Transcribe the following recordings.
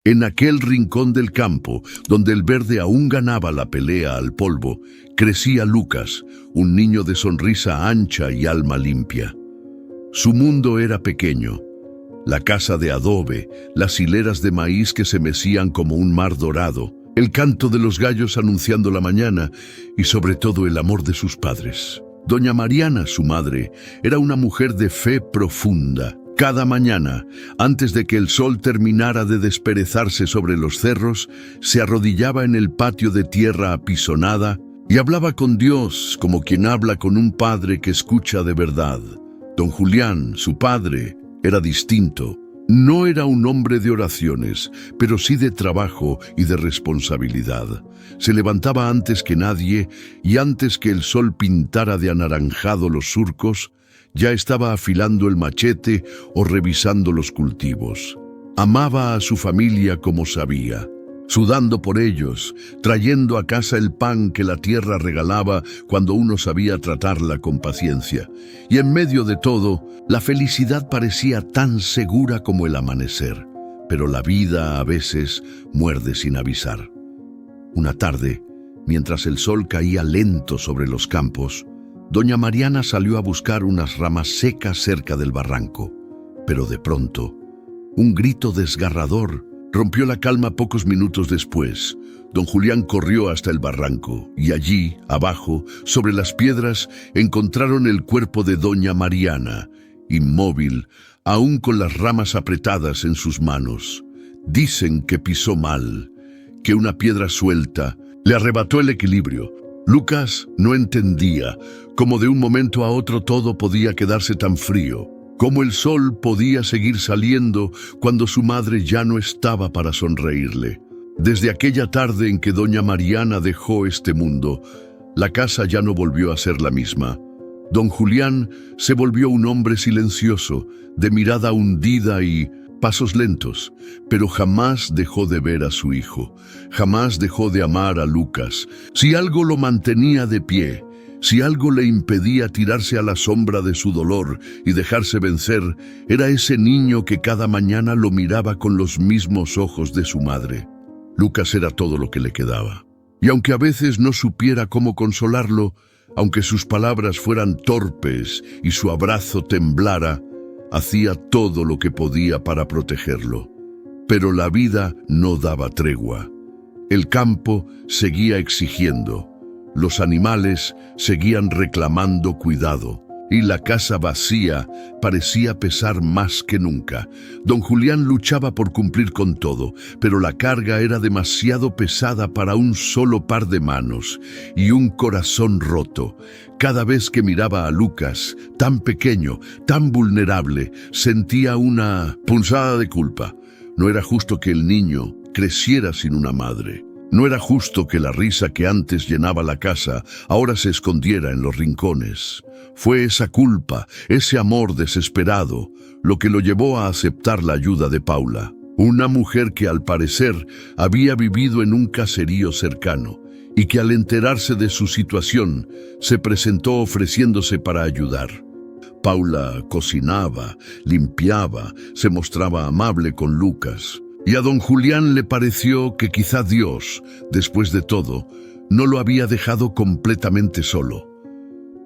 En aquel rincón del campo, donde el verde aún ganaba la pelea al polvo, crecía Lucas, un niño de sonrisa ancha y alma limpia. Su mundo era pequeño. La casa de adobe, las hileras de maíz que se mecían como un mar dorado, el canto de los gallos anunciando la mañana y sobre todo el amor de sus padres. Doña Mariana, su madre, era una mujer de fe profunda. Cada mañana, antes de que el sol terminara de desperezarse sobre los cerros, se arrodillaba en el patio de tierra apisonada y hablaba con Dios como quien habla con un padre que escucha de verdad. Don Julián, su padre, era distinto. No era un hombre de oraciones, pero sí de trabajo y de responsabilidad. Se levantaba antes que nadie y antes que el sol pintara de anaranjado los surcos, ya estaba afilando el machete o revisando los cultivos. Amaba a su familia como sabía, sudando por ellos, trayendo a casa el pan que la tierra regalaba cuando uno sabía tratarla con paciencia. Y en medio de todo, la felicidad parecía tan segura como el amanecer, pero la vida a veces muerde sin avisar. Una tarde, mientras el sol caía lento sobre los campos, Doña Mariana salió a buscar unas ramas secas cerca del barranco, pero de pronto, un grito desgarrador rompió la calma pocos minutos después. Don Julián corrió hasta el barranco y allí, abajo, sobre las piedras, encontraron el cuerpo de Doña Mariana, inmóvil, aún con las ramas apretadas en sus manos. Dicen que pisó mal, que una piedra suelta le arrebató el equilibrio. Lucas no entendía cómo de un momento a otro todo podía quedarse tan frío, cómo el sol podía seguir saliendo cuando su madre ya no estaba para sonreírle. Desde aquella tarde en que Doña Mariana dejó este mundo, la casa ya no volvió a ser la misma. Don Julián se volvió un hombre silencioso, de mirada hundida y pasos lentos, pero jamás dejó de ver a su hijo, jamás dejó de amar a Lucas. Si algo lo mantenía de pie, si algo le impedía tirarse a la sombra de su dolor y dejarse vencer, era ese niño que cada mañana lo miraba con los mismos ojos de su madre. Lucas era todo lo que le quedaba. Y aunque a veces no supiera cómo consolarlo, aunque sus palabras fueran torpes y su abrazo temblara, hacía todo lo que podía para protegerlo. Pero la vida no daba tregua. El campo seguía exigiendo. Los animales seguían reclamando cuidado. Y la casa vacía parecía pesar más que nunca. Don Julián luchaba por cumplir con todo, pero la carga era demasiado pesada para un solo par de manos y un corazón roto. Cada vez que miraba a Lucas, tan pequeño, tan vulnerable, sentía una punzada de culpa. No era justo que el niño creciera sin una madre. No era justo que la risa que antes llenaba la casa ahora se escondiera en los rincones. Fue esa culpa, ese amor desesperado, lo que lo llevó a aceptar la ayuda de Paula, una mujer que al parecer había vivido en un caserío cercano y que al enterarse de su situación se presentó ofreciéndose para ayudar. Paula cocinaba, limpiaba, se mostraba amable con Lucas. Y a don Julián le pareció que quizá Dios, después de todo, no lo había dejado completamente solo.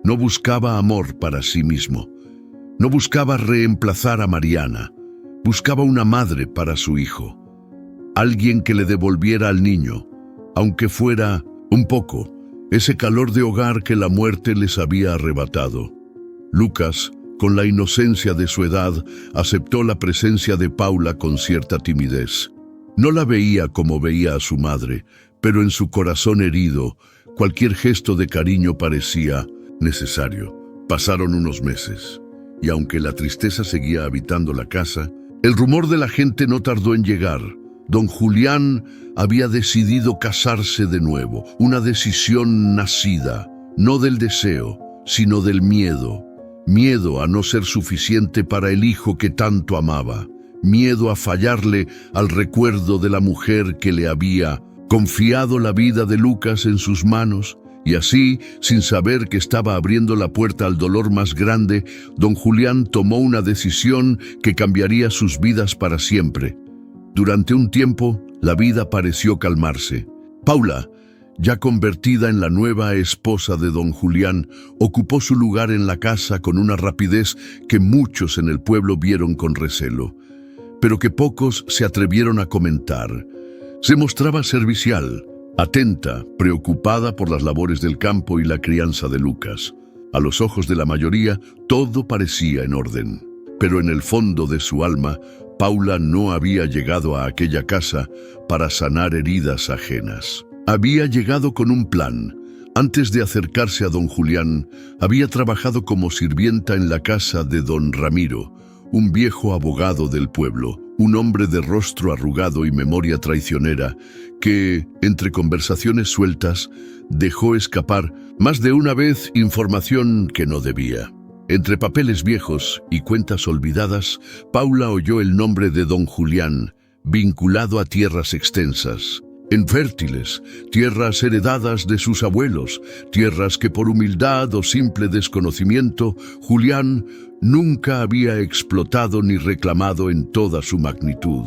No buscaba amor para sí mismo. No buscaba reemplazar a Mariana. Buscaba una madre para su hijo. Alguien que le devolviera al niño, aunque fuera un poco, ese calor de hogar que la muerte les había arrebatado. Lucas, con la inocencia de su edad, aceptó la presencia de Paula con cierta timidez. No la veía como veía a su madre, pero en su corazón herido, cualquier gesto de cariño parecía necesario. Pasaron unos meses, y aunque la tristeza seguía habitando la casa, el rumor de la gente no tardó en llegar. Don Julián había decidido casarse de nuevo, una decisión nacida, no del deseo, sino del miedo. Miedo a no ser suficiente para el hijo que tanto amaba. Miedo a fallarle al recuerdo de la mujer que le había confiado la vida de Lucas en sus manos. Y así, sin saber que estaba abriendo la puerta al dolor más grande, don Julián tomó una decisión que cambiaría sus vidas para siempre. Durante un tiempo, la vida pareció calmarse. Paula, ya convertida en la nueva esposa de don Julián, ocupó su lugar en la casa con una rapidez que muchos en el pueblo vieron con recelo, pero que pocos se atrevieron a comentar. Se mostraba servicial, atenta, preocupada por las labores del campo y la crianza de Lucas. A los ojos de la mayoría, todo parecía en orden. Pero en el fondo de su alma, Paula no había llegado a aquella casa para sanar heridas ajenas. Había llegado con un plan. Antes de acercarse a don Julián, había trabajado como sirvienta en la casa de don Ramiro, un viejo abogado del pueblo, un hombre de rostro arrugado y memoria traicionera, que, entre conversaciones sueltas, dejó escapar más de una vez información que no debía. Entre papeles viejos y cuentas olvidadas, Paula oyó el nombre de don Julián, vinculado a tierras extensas, infértiles, tierras heredadas de sus abuelos, tierras que por humildad o simple desconocimiento, Julián nunca había explotado ni reclamado en toda su magnitud.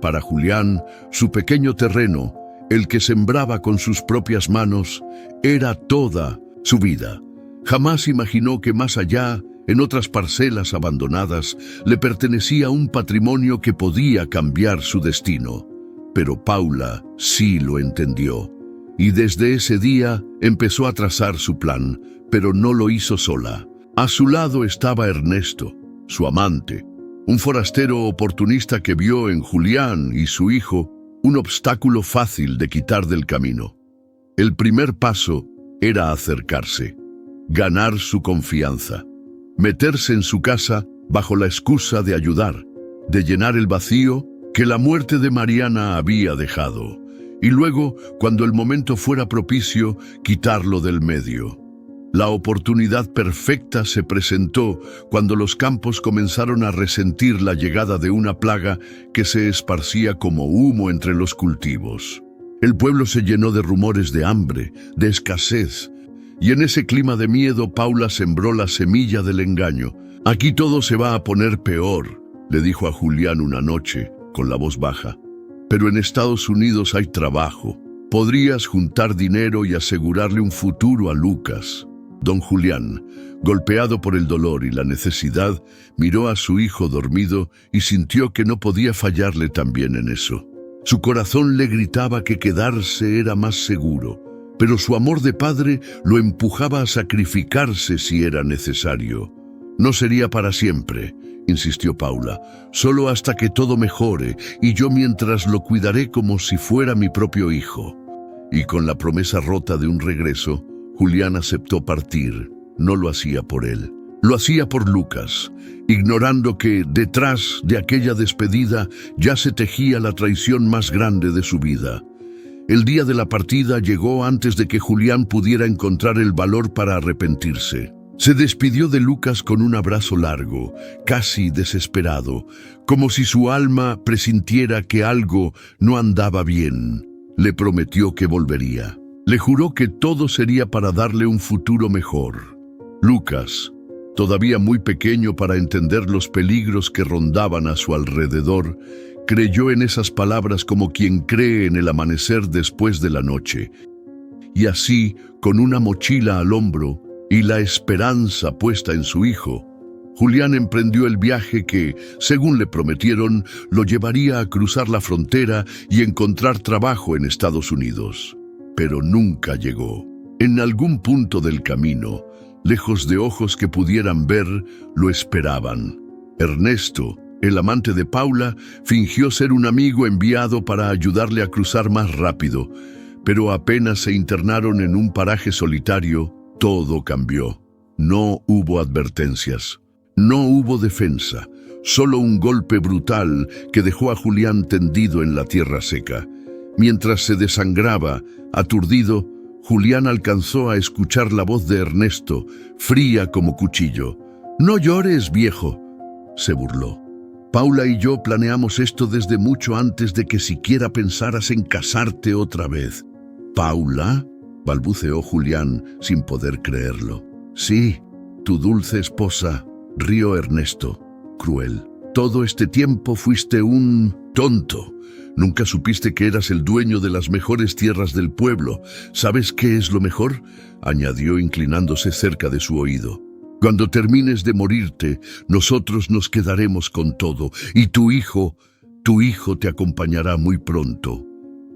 Para Julián, su pequeño terreno, el que sembraba con sus propias manos, era toda su vida. Jamás imaginó que más allá, en otras parcelas abandonadas, le pertenecía un patrimonio que podía cambiar su destino. Pero Paula sí lo entendió, y desde ese día empezó a trazar su plan, pero no lo hizo sola. A su lado estaba Ernesto, su amante, un forastero oportunista que vio en Julián y su hijo un obstáculo fácil de quitar del camino. El primer paso era acercarse, ganar su confianza, meterse en su casa bajo la excusa de ayudar, de llenar el vacío que la muerte de Mariana había dejado, y luego, cuando el momento fuera propicio, quitarlo del medio. La oportunidad perfecta se presentó cuando los campos comenzaron a resentir la llegada de una plaga que se esparcía como humo entre los cultivos. El pueblo se llenó de rumores de hambre, de escasez, y en ese clima de miedo Paula sembró la semilla del engaño. «Aquí todo se va a poner peor», le dijo a Julián una noche, con la voz baja. «Pero en Estados Unidos hay trabajo. Podrías juntar dinero y asegurarle un futuro a Lucas». Don Julián, golpeado por el dolor y la necesidad, miró a su hijo dormido y sintió que no podía fallarle también en eso. Su corazón le gritaba que quedarse era más seguro, pero su amor de padre lo empujaba a sacrificarse si era necesario. «No sería para siempre», insistió Paula, «solo hasta que todo mejore, y yo mientras lo cuidaré como si fuera mi propio hijo». Y con la promesa rota de un regreso, Julián aceptó partir. No lo hacía por él, lo hacía por Lucas, ignorando que detrás de aquella despedida ya se tejía la traición más grande de su vida. El día de la partida llegó antes de que Julián pudiera encontrar el valor para arrepentirse. Se despidió de Lucas con un abrazo largo, casi desesperado, como si su alma presintiera que algo no andaba bien. Le prometió que volvería. Le juró que todo sería para darle un futuro mejor. Lucas, todavía muy pequeño para entender los peligros que rondaban a su alrededor, creyó en esas palabras como quien cree en el amanecer después de la noche. Y así, con una mochila al hombro y la esperanza puesta en su hijo, Julián emprendió el viaje que, según le prometieron, lo llevaría a cruzar la frontera y encontrar trabajo en Estados Unidos. Pero nunca llegó. En algún punto del camino, lejos de ojos que pudieran ver, lo esperaban. Ernesto, el amante de Paula, fingió ser un amigo enviado para ayudarle a cruzar más rápido, pero apenas se internaron en un paraje solitario, todo cambió. No hubo advertencias, no hubo defensa, solo un golpe brutal que dejó a Julián tendido en la tierra seca. Mientras se desangraba, aturdido, Julián alcanzó a escuchar la voz de Ernesto, fría como cuchillo. «No llores, viejo», se burló. «Paula y yo planeamos esto desde mucho antes de que siquiera pensaras en casarte otra vez». «¿Paula?», balbuceó Julián sin poder creerlo. «Sí, tu dulce esposa», rió Ernesto, cruel. Todo este tiempo fuiste un tonto. Nunca supiste que eras el dueño de las mejores tierras del pueblo. ¿Sabes qué es lo mejor?, añadió inclinándose cerca de su oído. Cuando termines de morirte, nosotros nos quedaremos con todo, y tu hijo te acompañará muy pronto.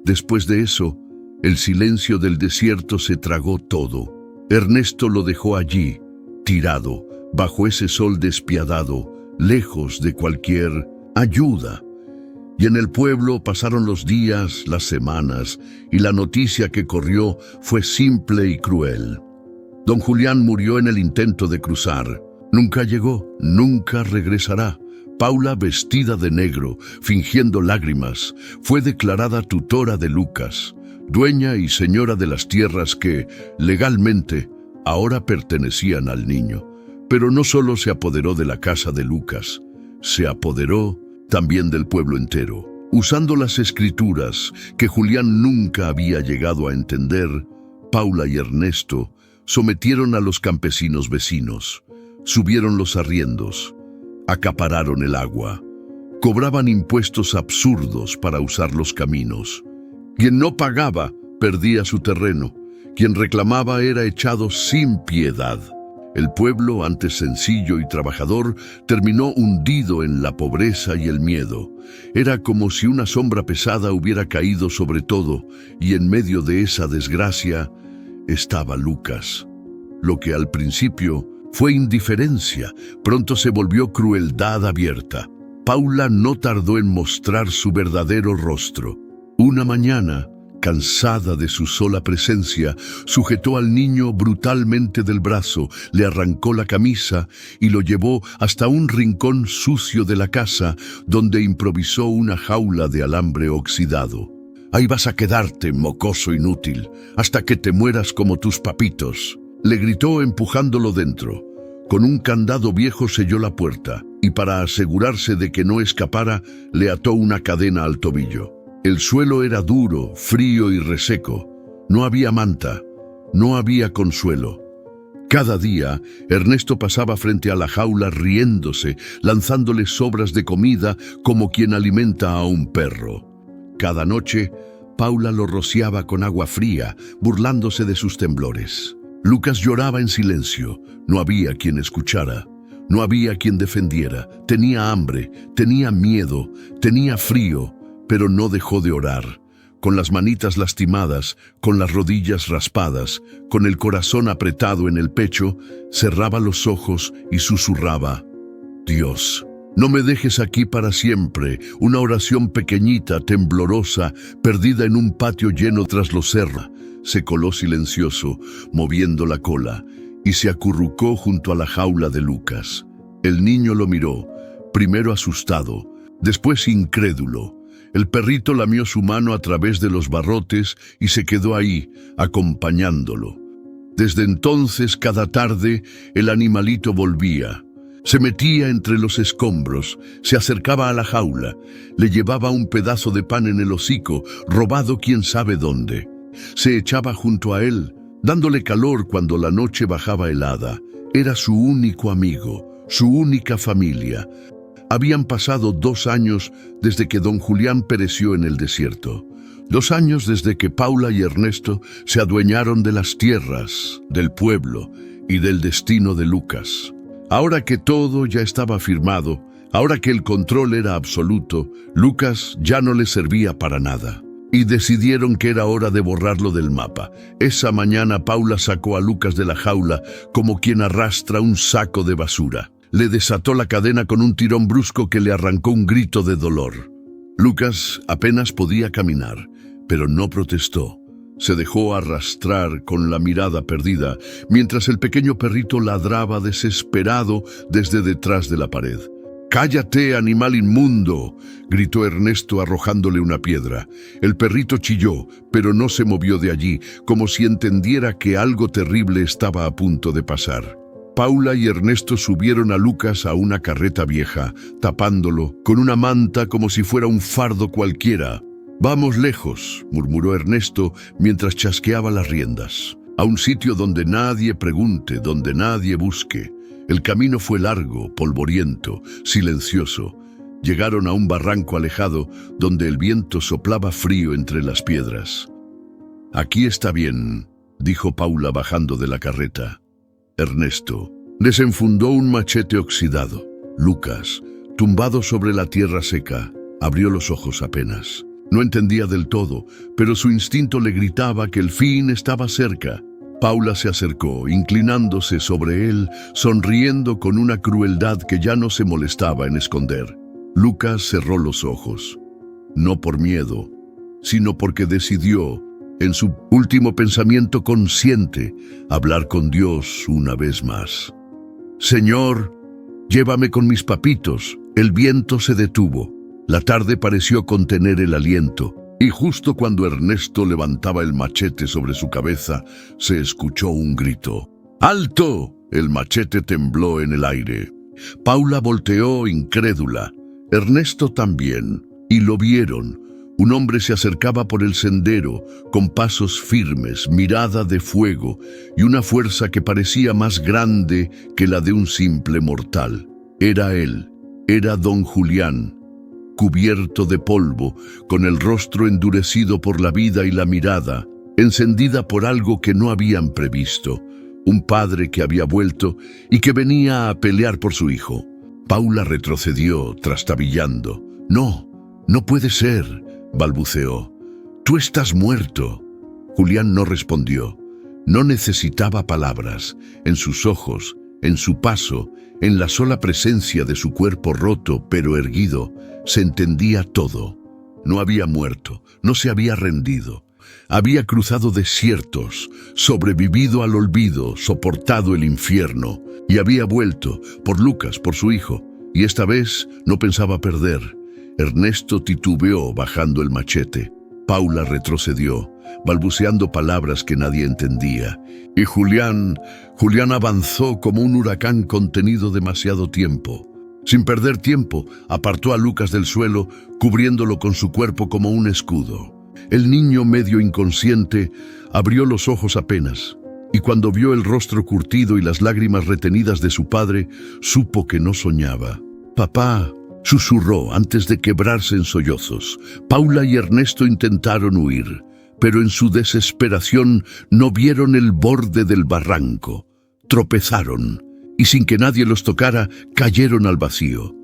Después de eso, el silencio del desierto se tragó todo. Ernesto lo dejó allí, tirado, bajo ese sol despiadado, lejos de cualquier ayuda. Y en el pueblo pasaron los días, las semanas, y la noticia que corrió fue simple y cruel. Don Julián murió en el intento de cruzar. Nunca llegó, nunca regresará. Paula, vestida de negro, fingiendo lágrimas, fue declarada tutora de Lucas, dueña y señora de las tierras que, legalmente, ahora pertenecían al niño. Pero no solo se apoderó de la casa de Lucas, se apoderó también del pueblo entero. Usando las escrituras que Julián nunca había llegado a entender, Paula y Ernesto sometieron a los campesinos vecinos, subieron los arriendos, acapararon el agua, cobraban impuestos absurdos para usar los caminos. Quien no pagaba perdía su terreno, quien reclamaba era echado sin piedad. El pueblo, antes sencillo y trabajador, terminó hundido en la pobreza y el miedo. Era como si una sombra pesada hubiera caído sobre todo, y en medio de esa desgracia estaba Lucas. Lo que al principio fue indiferencia, pronto se volvió crueldad abierta. Paula no tardó en mostrar su verdadero rostro. Una mañana, cansada de su sola presencia, sujetó al niño brutalmente del brazo, le arrancó la camisa y lo llevó hasta un rincón sucio de la casa, donde improvisó una jaula de alambre oxidado. «Ahí vas a quedarte, mocoso inútil, hasta que te mueras como tus papitos», le gritó empujándolo dentro. Con un candado viejo selló la puerta y, para asegurarse de que no escapara, le ató una cadena al tobillo. El suelo era duro, frío y reseco. No había manta, no había consuelo. Cada día, Ernesto pasaba frente a la jaula riéndose, lanzándole sobras de comida como quien alimenta a un perro. Cada noche, Paula lo rociaba con agua fría, burlándose de sus temblores. Lucas lloraba en silencio. No había quien escuchara, no había quien defendiera. Tenía hambre, tenía miedo, tenía frío, pero no dejó de orar. Con las manitas lastimadas, con las rodillas raspadas, con el corazón apretado en el pecho, cerraba los ojos y susurraba: «Dios, no me dejes aquí para siempre», una oración pequeñita, temblorosa, perdida en un patio lleno tras los cerros. Se coló silencioso, moviendo la cola, y se acurrucó junto a la jaula de Lucas. El niño lo miró, primero asustado, después incrédulo. El perrito lamió su mano a través de los barrotes y se quedó ahí, acompañándolo. Desde entonces, cada tarde, el animalito volvía. Se metía entre los escombros, se acercaba a la jaula, le llevaba un pedazo de pan en el hocico, robado quién sabe dónde. Se echaba junto a él, dándole calor cuando la noche bajaba helada. Era su único amigo, su única familia. Habían pasado 2 años desde que don Julián pereció en el desierto. 2 años desde que Paula y Ernesto se adueñaron de las tierras, del pueblo y del destino de Lucas. Ahora que todo ya estaba firmado, ahora que el control era absoluto, Lucas ya no les servía para nada. Y decidieron que era hora de borrarlo del mapa. Esa mañana Paula sacó a Lucas de la jaula como quien arrastra un saco de basura. Le desató la cadena con un tirón brusco que le arrancó un grito de dolor. Lucas apenas podía caminar, pero no protestó. Se dejó arrastrar con la mirada perdida, mientras el pequeño perrito ladraba desesperado desde detrás de la pared. «¡Cállate, animal inmundo!», gritó Ernesto arrojándole una piedra. El perrito chilló, pero no se movió de allí, como si entendiera que algo terrible estaba a punto de pasar. Paula y Ernesto subieron a Lucas a una carreta vieja, tapándolo con una manta como si fuera un fardo cualquiera. «Vamos lejos», murmuró Ernesto mientras chasqueaba las riendas. «A un sitio donde nadie pregunte, donde nadie busque». El camino fue largo, polvoriento, silencioso, Llegaron a un barranco alejado donde el viento soplaba frío entre las piedras. «Aquí está bien», dijo Paula bajando de la carreta. Ernesto desenfundó un machete oxidado. Lucas, tumbado sobre la tierra seca, abrió los ojos apenas. No entendía del todo, pero su instinto le gritaba que el fin estaba cerca. Paula se acercó, inclinándose sobre él, sonriendo con una crueldad que ya no se molestaba en esconder. Lucas cerró los ojos, no por miedo, sino porque decidió, en su último pensamiento consciente, hablar con Dios una vez más. «Señor, llévame con mis papitos». El viento se detuvo. La tarde pareció contener el aliento, y justo cuando Ernesto levantaba el machete sobre su cabeza, se escuchó un grito. «¡Alto!». El machete tembló en el aire. Paula volteó incrédula. Ernesto también, y lo vieron. Un hombre se acercaba por el sendero, con pasos firmes, mirada de fuego, y una fuerza que parecía más grande que la de un simple mortal. Era él, era don Julián, cubierto de polvo, con el rostro endurecido por la vida y la mirada, encendida por algo que no habían previsto. Un padre que había vuelto y que venía a pelear por su hijo. Paula retrocedió, trastabillando. «No, no puede ser», balbuceó. «Tú estás muerto». Julián no respondió. No necesitaba palabras. En sus ojos, en su paso, en la sola presencia de su cuerpo roto pero erguido, se entendía todo. No había muerto, no se había rendido. Había cruzado desiertos, sobrevivido al olvido, soportado el infierno, y había vuelto, por Lucas, por su hijo, y esta vez no pensaba perder. Ernesto titubeó bajando el machete. Paula retrocedió, balbuceando palabras que nadie entendía. Y Julián avanzó como un huracán contenido demasiado tiempo. Sin perder tiempo, apartó a Lucas del suelo, cubriéndolo con su cuerpo como un escudo. El niño, medio inconsciente, abrió los ojos apenas, y cuando vio el rostro curtido y las lágrimas retenidas de su padre, supo que no soñaba. «Papá», susurró antes de quebrarse en sollozos. Paula y Ernesto intentaron huir, pero en su desesperación no vieron el borde del barranco. Tropezaron, y sin que nadie los tocara, cayeron al vacío.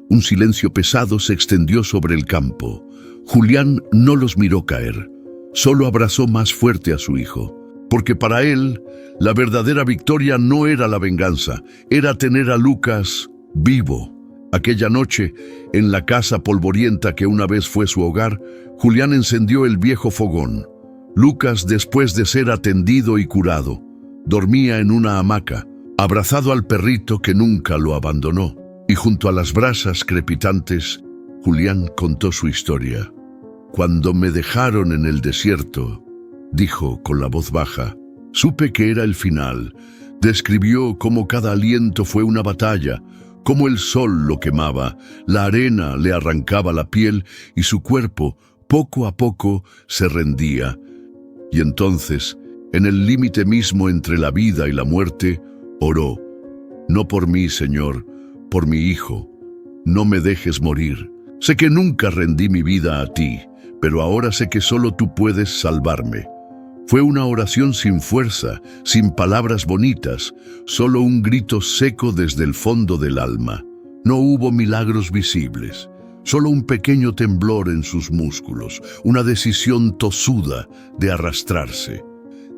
Un silencio pesado se extendió sobre el campo. Julián no los miró caer, solo abrazó más fuerte a su hijo, porque para él la verdadera victoria no era la venganza, era tener a Lucas vivo. Aquella noche, en la casa polvorienta que una vez fue su hogar, Julián encendió el viejo fogón. Lucas, después de ser atendido y curado, dormía en una hamaca, abrazado al perrito que nunca lo abandonó, y junto a las brasas crepitantes, Julián contó su historia. «Cuando me dejaron en el desierto», dijo con la voz baja, «supe que era el final». Describió cómo cada aliento fue una batalla, cómo el sol lo quemaba, la arena le arrancaba la piel y su cuerpo, poco a poco, se rendía. Y entonces, en el límite mismo entre la vida y la muerte, oró: «No por mí, Señor, por mi hijo. No me dejes morir. Sé que nunca rendí mi vida a ti, pero ahora sé que solo tú puedes salvarme». Fue una oración sin fuerza, sin palabras bonitas, solo un grito seco desde el fondo del alma. No hubo milagros visibles, solo un pequeño temblor en sus músculos, una decisión tosuda de arrastrarse.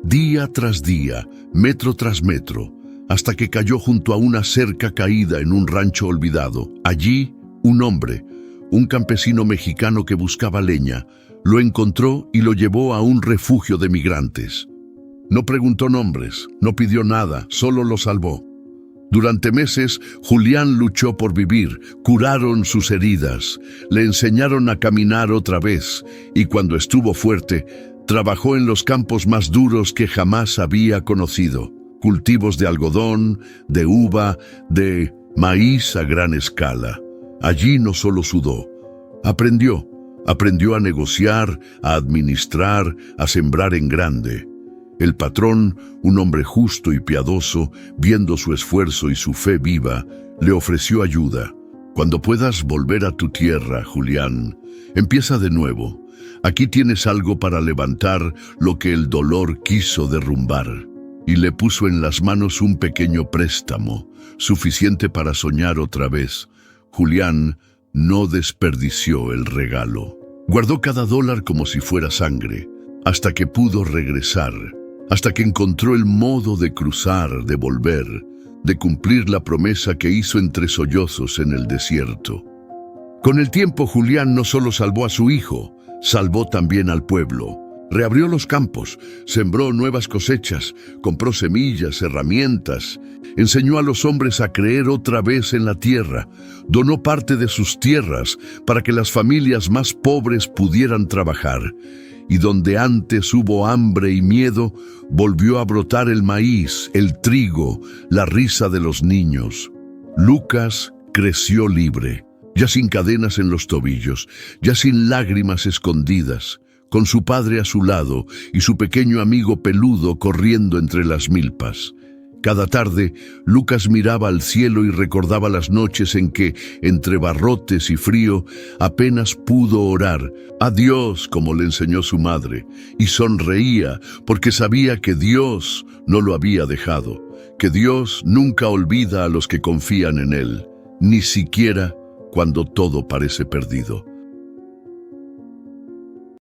Día tras día, metro tras metro, hasta que cayó junto a una cerca caída en un rancho olvidado. Allí, un hombre, un campesino mexicano que buscaba leña, lo encontró y lo llevó a un refugio de migrantes. No preguntó nombres, no pidió nada, solo lo salvó. Durante meses, Julián luchó por vivir, curaron sus heridas, le enseñaron a caminar otra vez, y cuando estuvo fuerte, trabajó en los campos más duros que jamás había conocido. Cultivos de algodón, de uva, de maíz a gran escala. Allí no solo sudó, aprendió a negociar, a administrar, a sembrar en grande. El patrón, un hombre justo y piadoso, viendo su esfuerzo y su fe viva, le ofreció ayuda. Cuando puedas volver a tu tierra, Julián, empieza de nuevo. Aquí tienes algo para levantar lo que el dolor quiso derrumbar. Y le puso en las manos un pequeño préstamo, suficiente para soñar otra vez. Julián no desperdició el regalo. Guardó cada dólar como si fuera sangre, hasta que pudo regresar, hasta que encontró el modo de cruzar, de volver, de cumplir la promesa que hizo entre sollozos en el desierto. Con el tiempo, Julián no solo salvó a su hijo, salvó también al pueblo. Reabrió los campos, sembró nuevas cosechas, compró semillas, herramientas, enseñó a los hombres a creer otra vez en la tierra, donó parte de sus tierras para que las familias más pobres pudieran trabajar, y donde antes hubo hambre y miedo, volvió a brotar el maíz, el trigo, la risa de los niños. Lucas creció libre, ya sin cadenas en los tobillos, ya sin lágrimas escondidas, con su padre a su lado y su pequeño amigo peludo corriendo entre las milpas. Cada tarde, Lucas miraba al cielo y recordaba las noches en que, entre barrotes y frío, apenas pudo orar a Dios como le enseñó su madre, y sonreía porque sabía que Dios no lo había dejado, que Dios nunca olvida a los que confían en Él, ni siquiera cuando todo parece perdido.